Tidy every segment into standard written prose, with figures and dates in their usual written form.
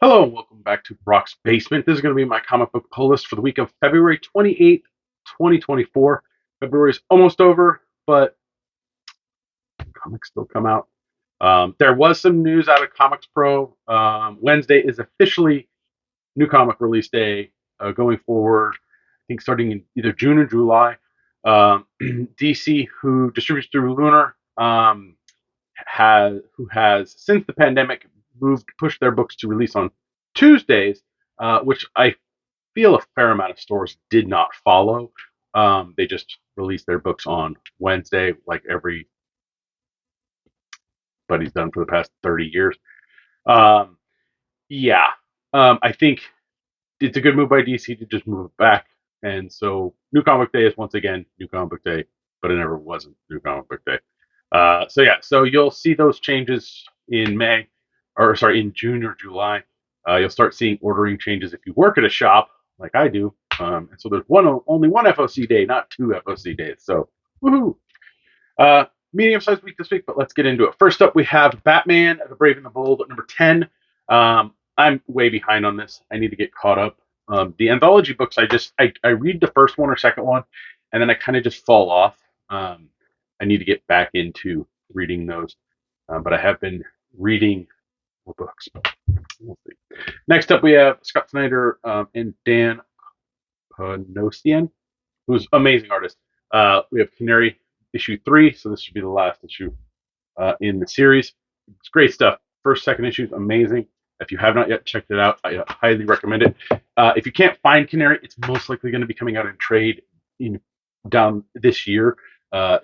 Hello and welcome back to Brock's Basement. This is going to be my comic book pull list for the week of February 28th, 2024. February's almost over, but comics still come out. There was some news out of Comics Pro. Wednesday is officially new comic release day going forward, I think starting in either June or July. DC, who distributes through Lunar, has since the pandemic pushed their books to release on Tuesdays, which I feel a fair amount of stores did not follow. They just released their books on Wednesday, like everybody's done for the past 30 years. Um, yeah, I think it's a good move by DC to just move it back. And so New Comic Day is once again New Comic Book Day, but it never wasn't New Comic Book Day. So you'll see those changes in May, or sorry, in June or July. You'll start seeing ordering changes if you work at a shop like I do. And so there's only one FOC day, not two FOC days. So woohoo! Uh, Medium-sized week this week, but let's get into it. First up, we have Batman: The Brave and the Bold at number 10. I'm way behind on this. I need to get caught up. The anthology books, I read the first one or second one, and then I kind of just fall off. I need to get back into reading those, but I have been reading more books. We'll see. Next up, we have Scott Snyder and Dan Panosian, who's amazing artist. We have Canary issue 3, so this should be the last issue in the series. It's great stuff. First, second issues, amazing. If you have not yet checked it out, I highly recommend it. If you can't find Canary, it's most likely going to be coming out in trade down this year.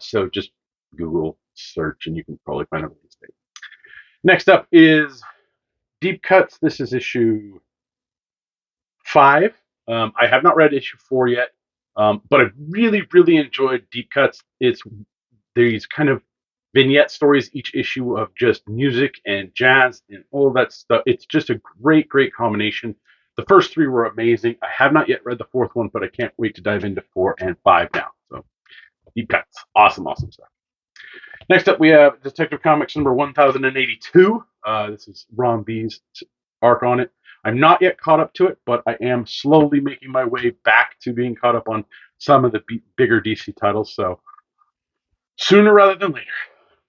So just Google search and you can probably find a release date. Next up is Deep Cuts. This is issue 5. I have not read issue 4 yet, but I really, really enjoyed Deep Cuts. It's these kind of vignette stories each issue of just music and jazz and all that stuff. It's just a great, great combination. The first 3 were amazing. I have not yet read the 4th one, but I can't wait to dive into 4 and 5 now. So Deep Cuts, awesome, awesome stuff. Next up, we have Detective Comics number 1082. This is Ron B's arc on it. I'm not yet caught up to it, but I am slowly making my way back to being caught up on some of the bigger DC titles. So sooner rather than later.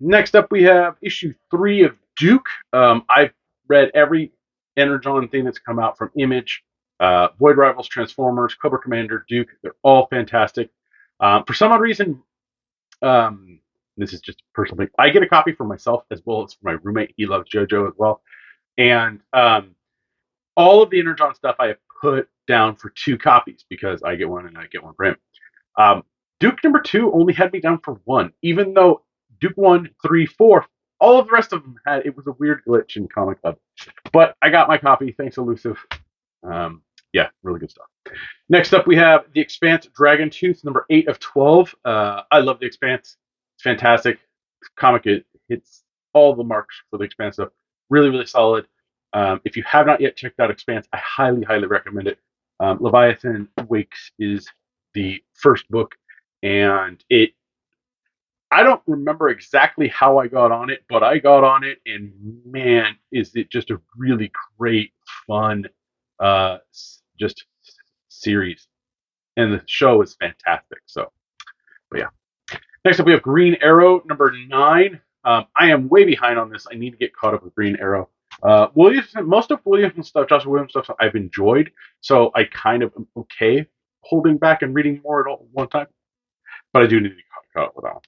Next up, we have issue 3 of Duke. I've read every Energon thing that's come out from Image, Void Rivals, Transformers, Cobra Commander, Duke. They're all fantastic. For some odd reason, this is just personally, I get a copy for myself as well as for my roommate. He loves JoJo as well. And all of the Energon stuff I have put down for 2 copies because I get one and I get one for him. Duke number 2 only had me down for 1, even though Duke 1, 3, 4, all of the rest of them had, it was a weird glitch in Comic Club. But I got my copy, thanks Elusive. Yeah, really good stuff. Next up, we have The Expanse Dragon Tooth, number 8 of 12. I love The Expanse. It's fantastic. This comic, it hits all the marks for The Expanse stuff. Really, really solid. If you have not yet checked out Expanse, I highly, highly recommend it. Leviathan Wakes is the first book, and I don't remember exactly how I got on it, but I got on it, and man, is it just a really great, fun, just series. And the show is fantastic. So, but yeah. Next up, we have Green Arrow, number 9. I am way behind on this. I need to get caught up with Green Arrow. Williamson, most of Williamson's stuff, Joshua Williams stuff, I've enjoyed. So I kind of am okay holding back and reading more at one time. But I do need to get caught up with that one.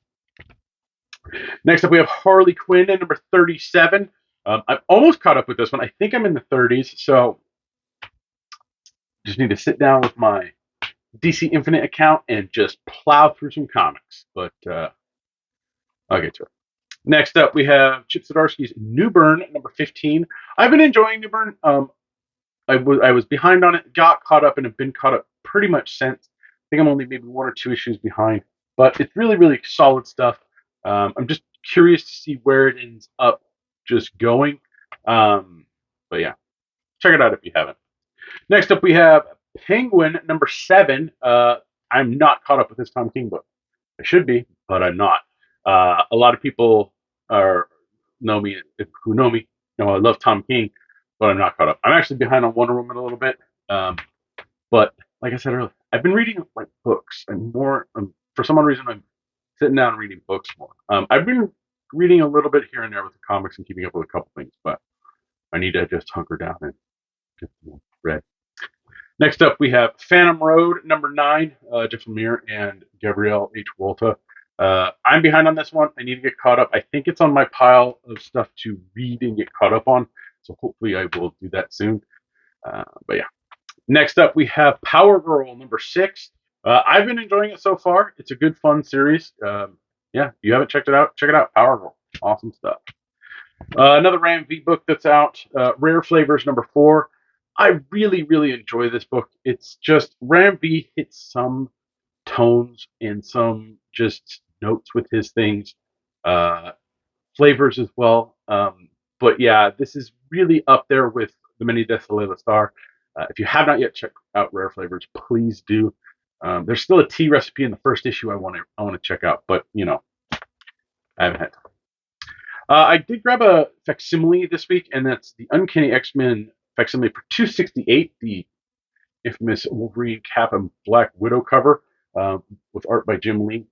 Next up, we have Harley Quinn at number 37. I'm almost caught up with this one. I think I'm in the 30s, so just need to sit down with my DC Infinite account and just plow through some comics. But I'll get to it. Next up, we have Chip Zdarsky's New Burn at number 15. I've been enjoying New Burn. I was behind on it, got caught up, and have been caught up pretty much since. I think I'm only maybe 1 or 2 issues behind, but it's really, really solid stuff. I'm just curious to see where it ends up just going. But yeah, check it out if you haven't. Next up, we have Penguin number 7. I'm not caught up with this Tom King book. I should be, but I'm not. A lot of people who know me know I love Tom King, but I'm not caught up. I'm actually behind on Wonder Woman a little bit, but like I said earlier, I've been reading like books and more. For some odd reason, I'm sitting down and reading books more. I've been reading a little bit here and there with the comics and keeping up with a couple things, but I need to just hunker down and get them read. Next up, we have Phantom Road, #9, Jeff Lemire and Gabrielle H. Walta. I'm behind on this one. I need to get caught up. I think it's on my pile of stuff to read and get caught up on, so hopefully I will do that soon. But yeah. Next up, we have Power Girl, #6. I've been enjoying it so far. It's a good, fun series. Yeah, if you haven't checked it out, check it out. Power Girl. Awesome stuff. Another Ram V book that's out, Rare Flavors, #4. I really, really enjoy this book. It's just Ram V hits some tones and some just notes with his things, flavors as well. But yeah, this is really up there with The Many Deaths of Laila Starr. If you have not yet checked out Rare Flavors, please do. There's still a tea recipe in the first issue I want to check out, but you know, I haven't had time. I did grab a facsimile this week, and that's the Uncanny X-Men facsimile for 268, the infamous Wolverine Cap and Black Widow cover, with art by Jim Lee.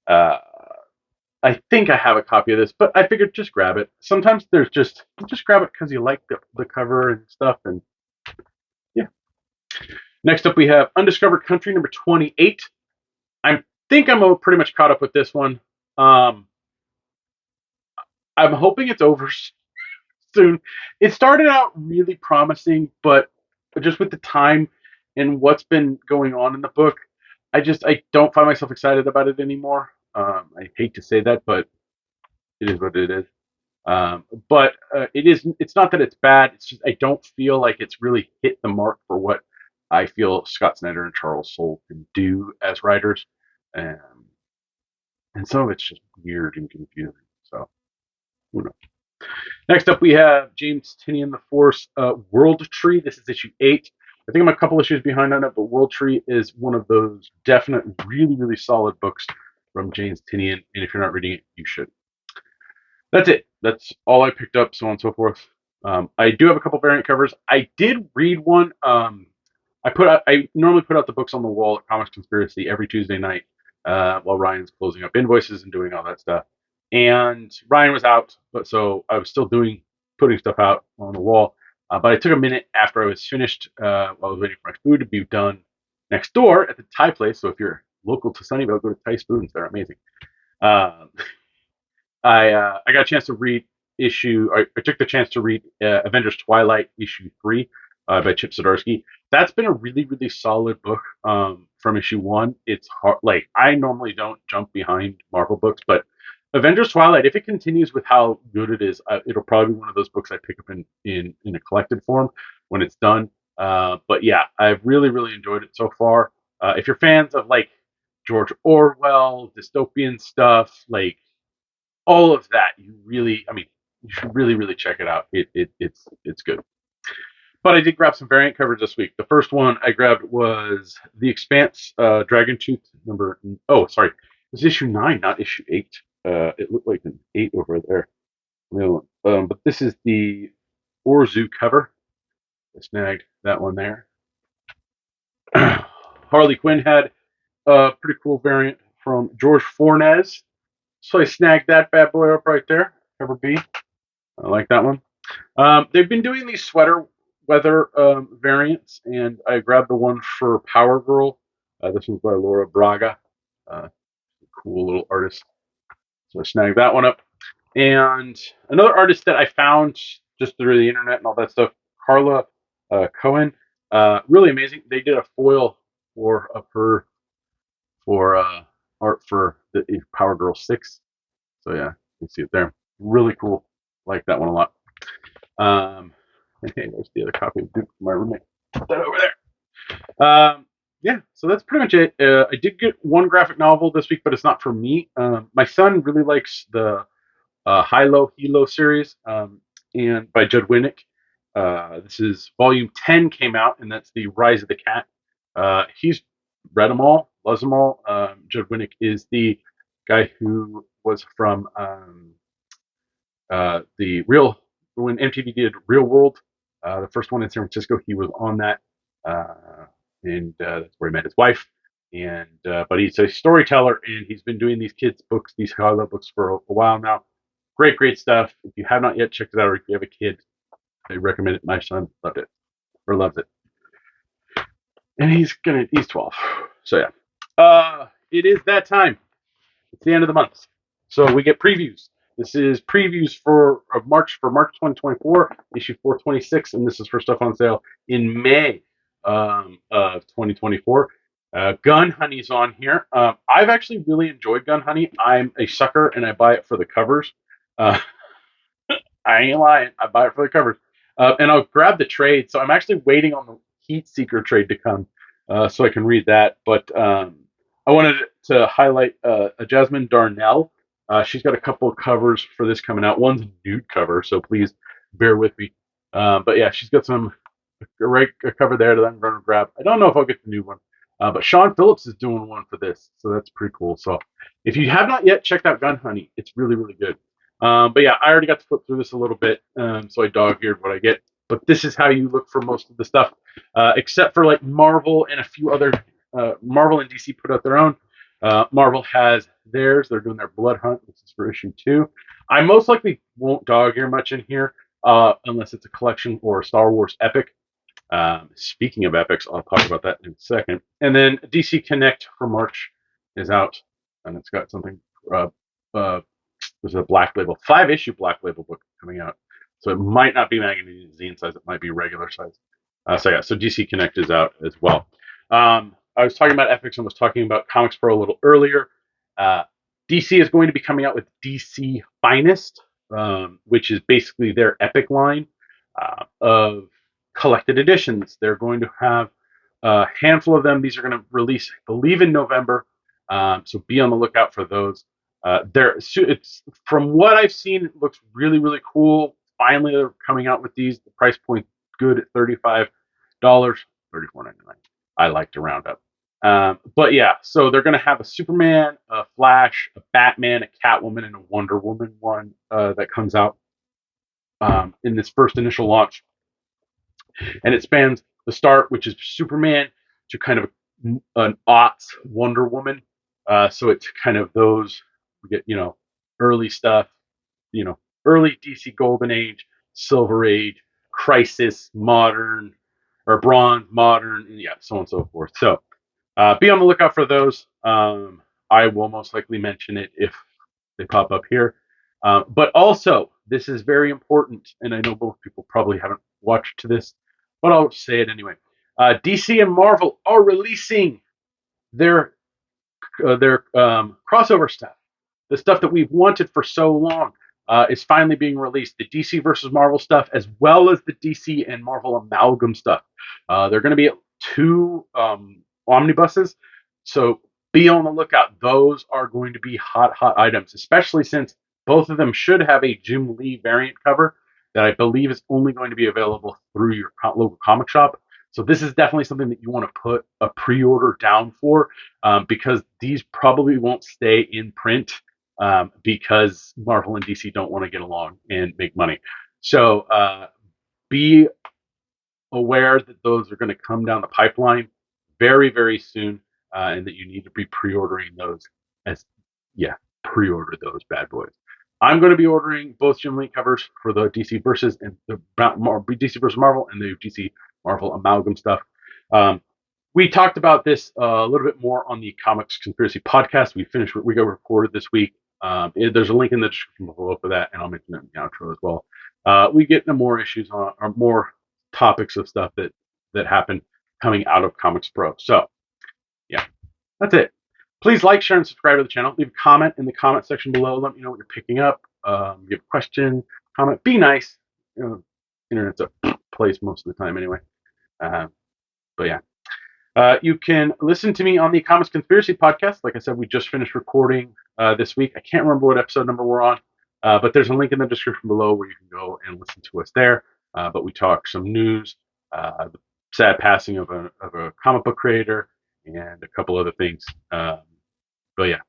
I think I have a copy of this, but I figured just grab it. Sometimes there's just grab it because you like the cover and stuff, and yeah. Next up, we have Undiscovered Country, #28. I think I'm pretty much caught up with this one. I'm hoping it's over soon. It started out really promising, but just with the time and what's been going on in the book, I don't find myself excited about it anymore. I hate to say that, but it is what it is. But it's not that it's bad. It's just I don't feel like it's really hit the mark for what I feel Scott Snyder and Charles Soule can do as writers, and some of it's just weird and confusing. So who knows? Next up, we have James Tynion the Force, World Tree. This is issue 8. I think I'm a couple issues behind on it, but World Tree is one of those definite, really, really solid books from James Tynion, and if you're not reading it, you should. That's it. That's all I picked up, so on and so forth. I do have a couple variant covers. I did read one. I normally put out the books on the wall at Comics Conspiracy every Tuesday night while Ryan's closing up invoices and doing all that stuff. And Ryan was out, but so I was still putting stuff out on the wall. But I took a minute after I was finished while I was waiting for my food to be done next door at the Thai place. So if you're local to Sunnyvale, go to Thai Spoons. They're amazing. I got a chance to read I took the chance to read Avengers Twilight issue 3 by Chip Zdarsky. That's been a really, really solid book from issue 1. It's hard. Like, I normally don't jump behind Marvel books, but Avengers Twilight, if it continues with how good it is, it'll probably be one of those books I pick up in a collected form when it's done. But yeah, I've really, really enjoyed it so far. If you're fans of like George Orwell, dystopian stuff, like all of that, you should really, really check it out. It's good. But I did grab some variant covers this week. The first one I grabbed was The Expanse, Dragon Tooth number. Oh, sorry, it was issue 9, not issue 8. It looked like an 8 over there. No, but this is the Orzu cover. I snagged that one there. Harley Quinn had a pretty cool variant from George Fornes. So I snagged that bad boy up right there. Cover B. I like that one. They've been doing these sweater weather variants, and I grabbed the one for Power Girl. This one's by Laura Braga. Cool little artist. So I snagged that one up. And another artist that I found just through the internet and all that stuff, Carla Cohen. Really amazing. They did a foil of her for art for the Power Girl 6. So yeah, you can see it there. Really cool. Like that one a lot. And hey, there's the other copy of Duke from my roommate. Put that over there. Yeah, so that's pretty much it. I did get one graphic novel this week, but it's not for me. My son really likes the Hilo series, and by Judd Winnick. This is volume 10 came out, and that's the Rise of the Cat. He's read them all, loves them all. Judd Winnick is the guy who was from the when MTV did Real World. The first one in San Francisco, he was on that, and that's where he met his wife. And but he's a storyteller, and he's been doing these kids' books, these Hilo books for a while now. Great stuff. If you have not yet checked it out, or if you have a kid, I recommend it. My son loved it or loves it, and he's 12. So yeah, it is that time. It's the end of the month, so we get previews. This is previews for March 2024, issue 426, and this is for stuff on sale in May of 2024. Gun Honey's on here. I've actually really enjoyed Gun Honey. I'm a sucker, and I buy it for the covers. Uh, I ain't lying. I buy it for the covers. And I'll grab the trade. So I'm actually waiting on the Heat Seeker trade to come so I can read that. But I wanted to highlight a Jasmine Darnell. She's got a couple of covers for this coming out. One's a nude cover, so please bear with me. But yeah, she's got a cover there that I'm going to grab. I don't know if I'll get the new one. But Sean Phillips is doing one for this, so that's pretty cool. So if you have not yet checked out Gun Honey, it's really good. But yeah, I already got to flip through this a little bit, so I dog-eared what I get. But this is how you look for most of the stuff, except for like Marvel and a few other. Marvel and DC put out their own. Marvel has theirs. They're doing their Blood Hunt. This is for issue 2. I most likely won't dog-ear much in here unless it's a collection or a Star Wars epic. Speaking of epics, I'll talk about that in a second. And then DC Connect for March is out, and it's got something. There's a Black Label 5-issue Black Label book coming out, so it might not be magazine size. It might be regular size. So DC Connect is out as well. I was talking about epics and was talking about Comics Pro a little earlier. DC is going to be coming out with DC Finest, which is basically their epic line of collected editions. They're going to have a handful of them. These are going to release, I believe, in November. So be on the lookout for those. It's from what I've seen, it looks really cool. Finally, they're coming out with these. The price point good at $35, $34.99. I like to round up. But yeah, so they're going to have a Superman, a Flash, a Batman, a Catwoman, and a Wonder Woman one that comes out in this first initial launch. And it spans the start, which is Superman, to kind of an aughts Wonder Woman. So it's kind of those, we get, early stuff, early DC Golden Age, Silver Age, Crisis, Modern, or Bronze, Modern, and yeah, so on and so forth. So be on the lookout for those. I will most likely mention it if they pop up here. But also, this is very important, and I know both people probably haven't watched this, but I'll say it anyway. DC and Marvel are releasing their crossover stuff. The stuff that we've wanted for so long is finally being released. The DC versus Marvel stuff, as well as the DC and Marvel amalgam stuff. They're going to be 2 omnibuses, so be on the lookout. Those are going to be hot items, especially since both of them should have a Jim Lee variant cover that I believe is only going to be available through your local comic shop. So this is definitely something that you want to put a pre-order down for, because these probably won't stay in print because Marvel and DC don't want to get along and make money. So be aware that those are going to come down the pipeline very soon, and that you need to be pre-ordering those. Pre-order those bad boys. I'm going to be ordering both Jim Lee covers for the DC versus and the DC versus Marvel and the DC Marvel amalgam stuff. We talked about this a little bit more on the Comics Conspiracy podcast. We got recorded this week. There's a link in the description below for that, and I'll mention it in the outro as well. We get into more issues or more topics of stuff that happen coming out of Comics Pro. So yeah, that's it. Please like, share, and subscribe to the channel. Leave a comment in the comment section below. Let me know what you're picking up. Give a question, comment. Be nice. Internet's a place most of the time anyway. But yeah. You can listen to me on the Comics Conspiracy podcast. Like I said, we just finished recording this week. I can't remember what episode number we're on, but there's a link in the description below where you can go and listen to us there. But we talk some news, the sad passing of a comic book creator, and a couple other things. But yeah,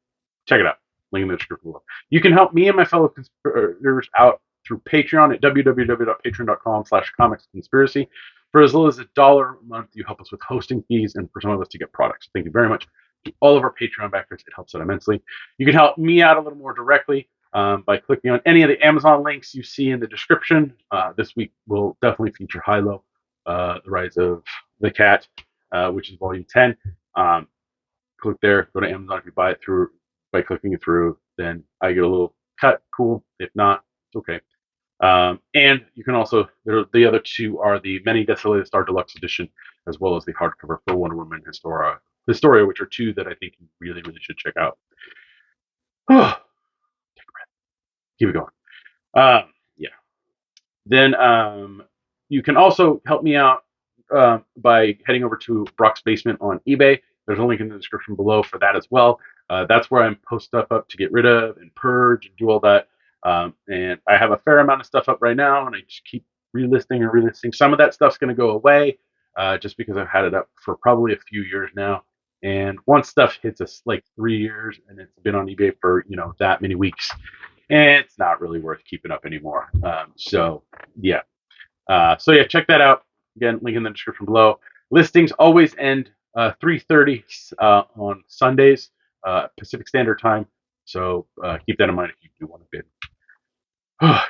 check it out. Link in the description below. You can help me and my fellow conspirators out through Patreon at www.patreon.com/comicsconspiracy. For as little as $1 a month, you help us with hosting fees and for some of us to get products. Thank you very much to all of our Patreon backers. It helps out immensely. You can help me out a little more directly by clicking on any of the Amazon links you see in the description. This week will definitely feature Hilo, The Rise of the Cat, which is volume 10. Click there, go to Amazon. If you buy it through by clicking it through, then I get a little cut. Cool. If not, it's okay. And you can also, the other two are the Many Desolated Starr Deluxe Edition, as well as the hardcover for Wonder Woman Historia, which are two that I think you really, really should check out. Take a breath. Keep it going. Yeah. Then you can also help me out by heading over to Brock's Basement on eBay. There's a link in the description below for that as well. That's where I post stuff up to get rid of and purge and do all that. And I have a fair amount of stuff up right now, and I just keep relisting. Some of that stuff's going to go away just because I've had it up for probably a few years now. And once stuff hits us like 3 years and it's been on eBay for that many weeks, and it's not really worth keeping up anymore. So yeah, check that out. Again, link in the description below. Listings always end 3:30 on Sundays, Pacific Standard Time. So keep that in mind if you do want to bid.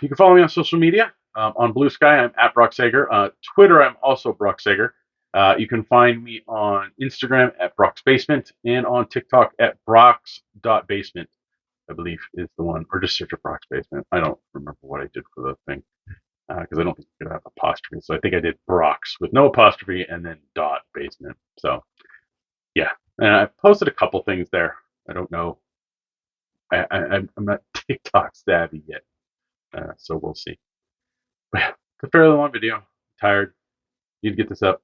You can follow me on social media. On Bluesky, I'm at brocksager. Twitter, I'm also brocksager. You can find me on Instagram at brocksbasement and on TikTok at brocks.basement, I believe is the one. Or just search for Brock's Basement. I don't remember what I did for the thing because I don't think you could have apostrophe. So I think I did Brock's with no apostrophe and then .basement. So yeah, and I posted a couple things there. I don't know. I'm not TikTok savvy yet, so we'll see. But yeah, it's a fairly long video. I'm tired. Need to get this up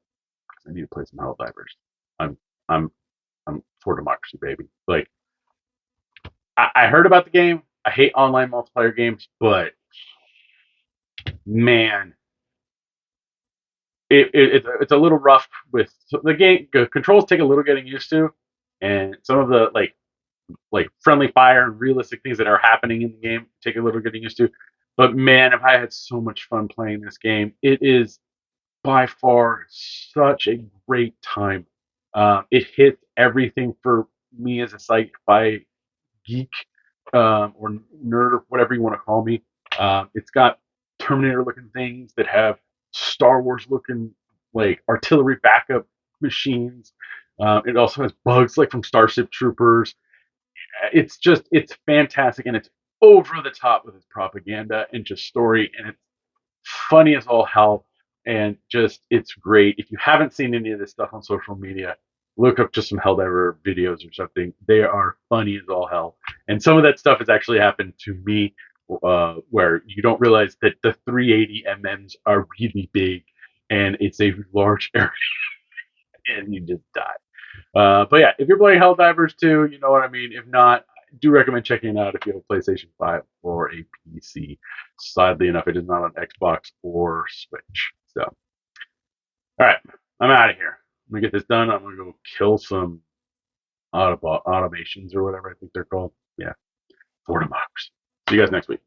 because I need to play some Helldivers. I'm for democracy, baby. Like I heard about the game. I hate online multiplayer games, but man, it's a little rough with the game. The controls take a little getting used to, and some of the like friendly fire and realistic things that are happening in the game take a little getting used to. But man, have I had so much fun playing this game. It is by far such a great time. It hits everything for me as a sci-fi geek or nerd or whatever you want to call me. It's got Terminator looking things that have Star Wars looking like artillery backup machines. It also has bugs like from Starship Troopers. It's fantastic, and it's over the top with its propaganda and just story, and it's funny as all hell, and just it's great. If you haven't seen any of this stuff on social media, look up just some Helldiver videos or something. They are funny as all hell, and some of that stuff has actually happened to me, where you don't realize that the 380 MMs are really big, and it's a large area, and you just die. But yeah, if you're playing Helldivers 2, you know what I mean. If not, I do recommend checking it out if you have a PlayStation 5 or a PC. Sadly enough, it is not on Xbox or Switch. So, all right, I'm out of here. I'm gonna get this done. I'm gonna go kill some automations or whatever I think they're called. Yeah, for democracy. See you guys next week.